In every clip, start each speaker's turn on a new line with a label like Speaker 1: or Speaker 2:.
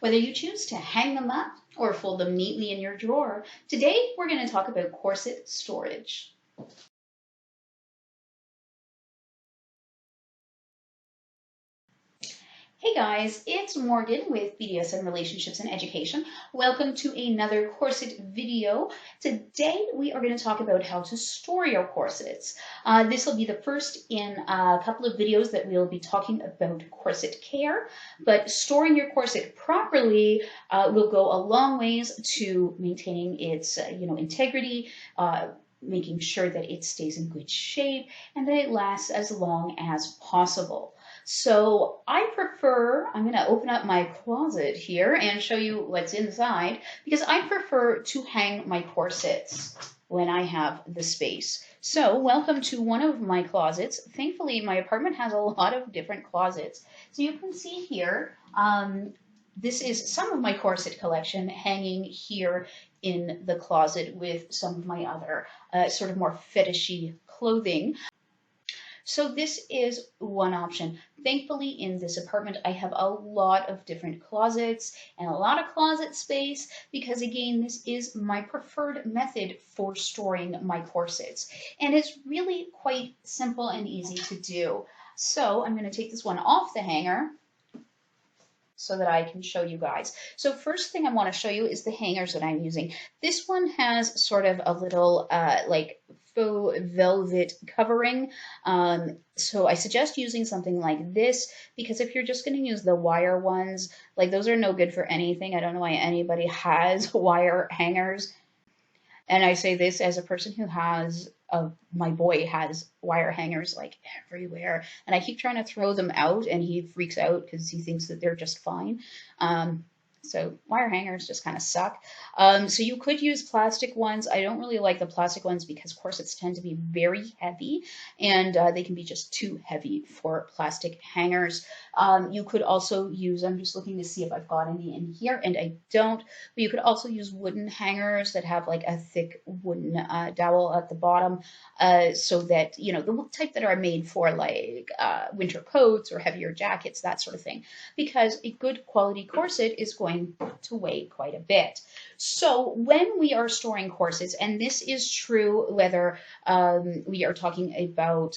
Speaker 1: Whether you choose to hang them up or fold them neatly in your drawer, today we're going to talk about corset storage. Hey guys, it's Morgan with BDSM Relationships and Education. Welcome to another corset video. Today we are going to talk about how to store your corsets. This will be the first in a couple of videos that we'll be talking about corset care, but storing your corset properly will go a long ways to maintaining its integrity, making sure that it stays in good shape and that it lasts as long as possible. So I'm going to open up my closet here and show you what's inside because I prefer to hang my corsets when I have the space. So welcome to one of my closets. Thankfully, my apartment has a lot of different closets. So you can see here, this is some of my corset collection hanging here in the closet with some of my other sort of more fetishy clothing. So this is one option. Thankfully, in this apartment, I have a lot of different closets and a lot of closet space because, again, this is my preferred method for storing my corsets. And it's really quite simple and easy to do. So I'm going to take this one off the hanger so that I can show you guys. So first thing I want to show you is the hangers that I'm using. This one has sort of a little like faux velvet covering. So I suggest using something like this because if you're just going to use the wire ones, like those are no good for anything. I don't know why anybody has wire hangers. And I say this as a person who has, my boy has wire hangers like everywhere. And I keep trying to throw them out and he freaks out because he thinks that they're just fine. So wire hangers just kind of suck. So you could use plastic ones. I don't really like the plastic ones because corsets tend to be very heavy and they can be just too heavy for plastic hangers. You could also use, I'm just looking to see if I've got any in here and I don't, but you could also use wooden hangers that have like a thick wooden dowel at the bottom so that, you know, the type that are made for like winter coats or heavier jackets, that sort of thing, because a good quality corset is going to weigh quite a bit. So when we are storing corsets, and this is true whether we are talking about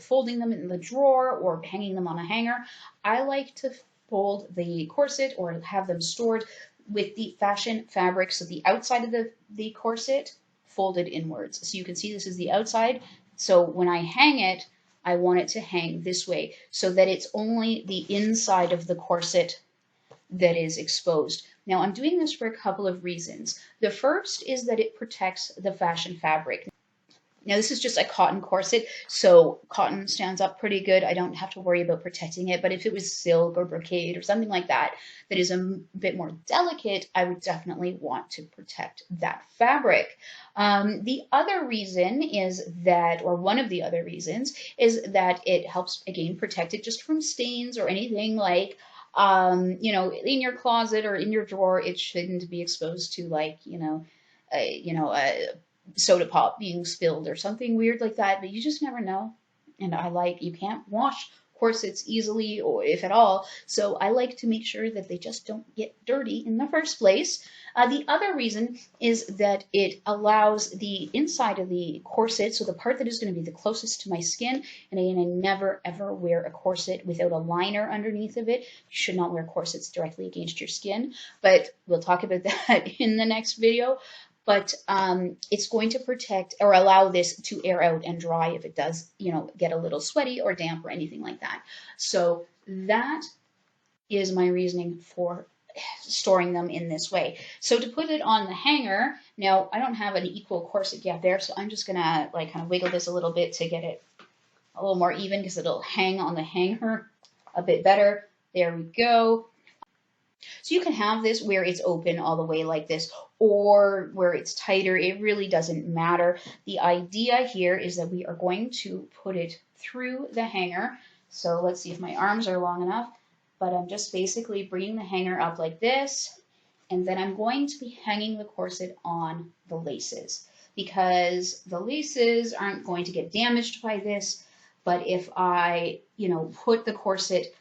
Speaker 1: folding them in the drawer or hanging them on a hanger, I like to fold the corset or have them stored with the fashion fabric. So the outside of the corset folded inwards. So you can see this is the outside. So when I hang it, I want it to hang this way so that it's only the inside of the corset that is exposed. Now I'm doing this for a couple of reasons. The first is that it protects the fashion fabric. Now this is just a cotton corset, so cotton stands up pretty good. I don't have to worry about protecting it, but if it was silk or brocade or something like that, that is a bit more delicate, I would definitely want to protect that fabric. The other reason is that, or one of the other reasons, is that it helps, again, protect it just from stains or anything like in your closet or in your drawer. It shouldn't be exposed to like, a soda pop being spilled or something weird like that, but you just never know. And you can't wash corsets easily or if at all, so I like to make sure that they just don't get dirty in the first place. The other reason is that it allows the inside of the corset, so the part that is going to be the closest to my skin, and again, I never ever wear a corset without a liner underneath of it. You should not wear corsets directly against your skin, but we'll talk about that in the next video. But it's going to protect or allow this to air out and dry if it does, get a little sweaty or damp or anything like that. So that is my reasoning for storing them in this way. So to put it on the hanger, now I don't have an equal corset yet there, so I'm just gonna like kind of wiggle this a little bit to get it a little more even because it'll hang on the hanger a bit better. There we go. So you can have this where it's open all the way like this or where it's tighter. It really doesn't matter. The idea here is that we are going to put it through the hanger. So let's see if my arms are long enough, but I'm just basically bringing the hanger up like this, and then I'm going to be hanging the corset on the laces because the laces aren't going to get damaged by this, but if I, put the corset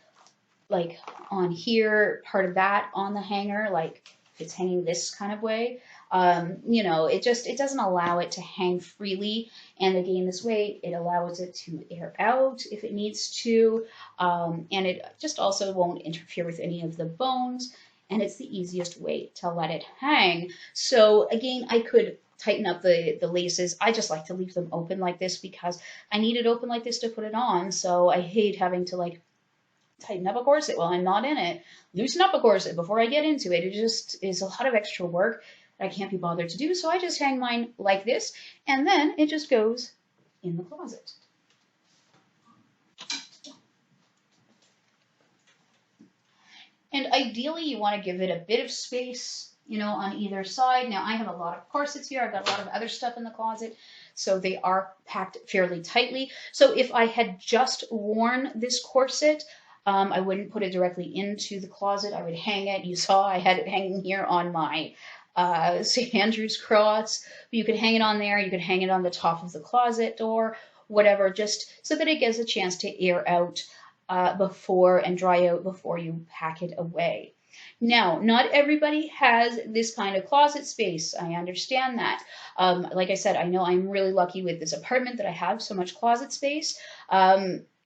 Speaker 1: like on here, part of that on the hanger, like if it's hanging this kind of way. You know, it doesn't allow it to hang freely. And again, this way it allows it to air out if it needs to. And it just also won't interfere with any of the bones. And it's the easiest way to let it hang. So again, I could tighten up the laces. I just like to leave them open like this because I need it open like this to put it on. So I hate having to like tighten up a corset while I'm not in it, loosen up a corset before I get into it. It just is a lot of extra work that I can't be bothered to do. So I just hang mine like this, and then it just goes in the closet. And ideally you want to give it a bit of space, you know, on either side. Now I have a lot of corsets here. I've got a lot of other stuff in the closet, so they are packed fairly tightly. So if I had just worn this corset, I wouldn't put it directly into the closet. I would hang it. You saw I had it hanging here on my St. Andrew's cross. You could hang it on there. You could hang it on the top of the closet door, whatever, just so that it gets a chance to air out before and dry out before you pack it away. Now, not everybody has this kind of closet space. I understand that. Like I said, I know I'm really lucky with this apartment that I have so much closet space.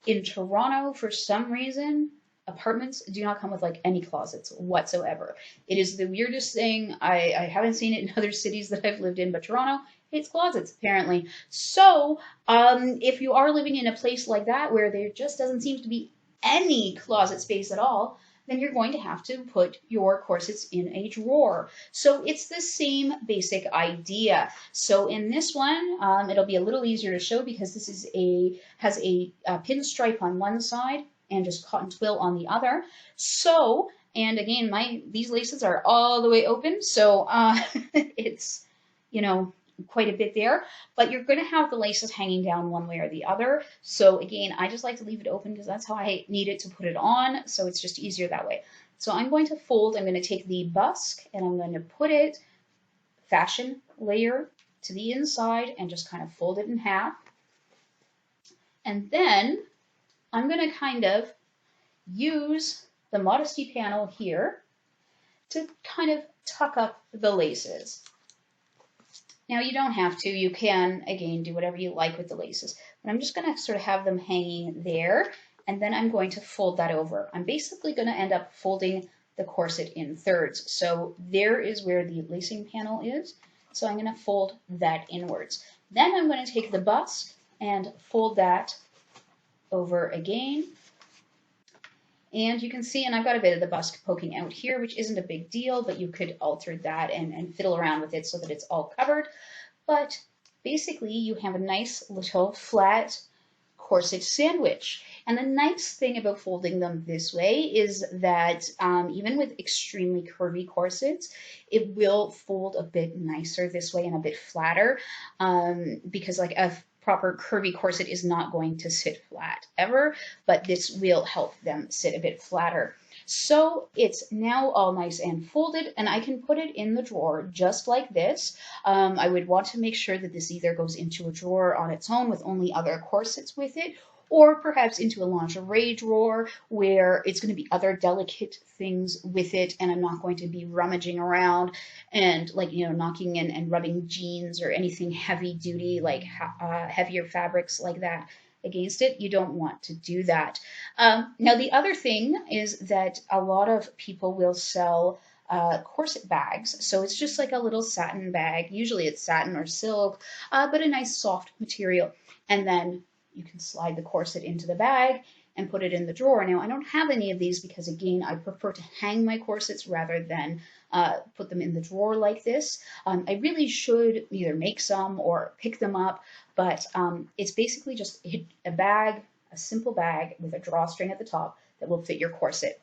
Speaker 1: In Toronto, for some reason, apartments do not come with like any closets whatsoever. It is the weirdest thing. I haven't seen it in other cities that I've lived in, but Toronto hates closets apparently. So if you are living in a place like that where there just doesn't seem to be any closet space at all, then you're going to have to put your corsets in a drawer. So it's the same basic idea. So in this one, it'll be a little easier to show because this is has a pinstripe on one side and just cotton twill on the other. So, and again, these laces are all the way open, so it's, you know, quite a bit there, but you're going to have the laces hanging down one way or the other. So again, I just like to leave it open because that's how I need it to put it on. So it's just easier that way. So I'm going to fold, I'm going to take the busk and I'm going to put it fashion layer to the inside and just kind of fold it in half. And then I'm going to kind of use the modesty panel here to kind of tuck up the laces. Now you don't have to, you can, again, do whatever you like with the laces, but I'm just going to sort of have them hanging there, and then I'm going to fold that over. I'm basically going to end up folding the corset in thirds. So there is where the lacing panel is, so I'm going to fold that inwards. Then I'm going to take the busk and fold that over again. And you can see, and I've got a bit of the busk poking out here, which isn't a big deal, but you could alter that and fiddle around with it so that it's all covered. But basically, you have a nice little flat corset sandwich. And the nice thing about folding them this way is that even with extremely curvy corsets, it will fold a bit nicer this way and a bit flatter because like a proper curvy corset is not going to sit flat ever, but this will help them sit a bit flatter. So it's now all nice and folded, and I can put it in the drawer just like this. I would want to make sure that this either goes into a drawer on its own with only other corsets with it, or perhaps into a lingerie drawer where it's going to be other delicate things with it and I'm not going to be rummaging around and like, you know, knocking in and rubbing jeans or anything heavy duty like heavier fabrics like that against it. You don't want to do that. Now the other thing is that a lot of people will sell corset bags. So it's just like a little satin bag. Usually it's satin or silk, but a nice soft material. And then you can slide the corset into the bag and put it in the drawer. Now, I don't have any of these because, again, I prefer to hang my corsets rather than put them in the drawer like this. I really should either make some or pick them up, but it's basically just a bag, a simple bag with a drawstring at the top that will fit your corset.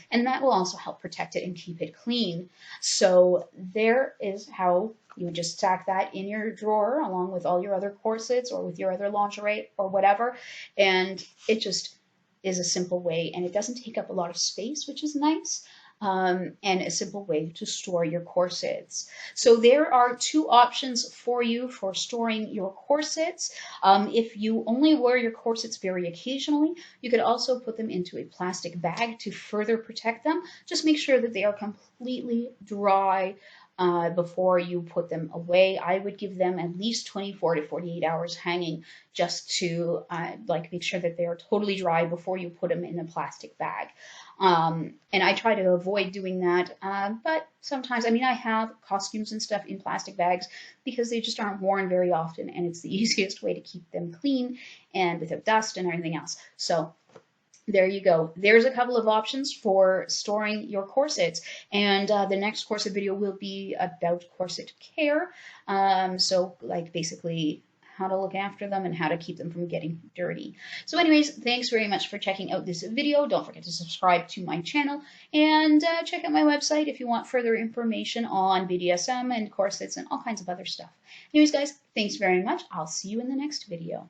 Speaker 1: And that will also help protect it and keep it clean. So there is how you would just stack that in your drawer along with all your other corsets or with your other lingerie or whatever. And it just is a simple way, and it doesn't take up a lot of space, which is nice. and a simple way to store your corsets. So there are two options for you for storing your corsets. If you only wear your corsets very occasionally, you could also put them into a plastic bag to further protect them. Just make sure that they are completely dry before you put them away. I would give them at least 24 to 48 hours hanging just to make sure that they are totally dry before you put them in a plastic bag. And I try to avoid doing that, but sometimes, I mean, I have costumes and stuff in plastic bags because they just aren't worn very often, and it's the easiest way to keep them clean and without dust and everything else. So there you go. There's a couple of options for storing your corsets. And the next corset video will be about corset care. So like basically how to look after them and how to keep them from getting dirty. So anyways, thanks very much for checking out this video. Don't forget to subscribe to my channel and check out my website if you want further information on BDSM and corsets and all kinds of other stuff. Anyways, guys, thanks very much. I'll see you in the next video.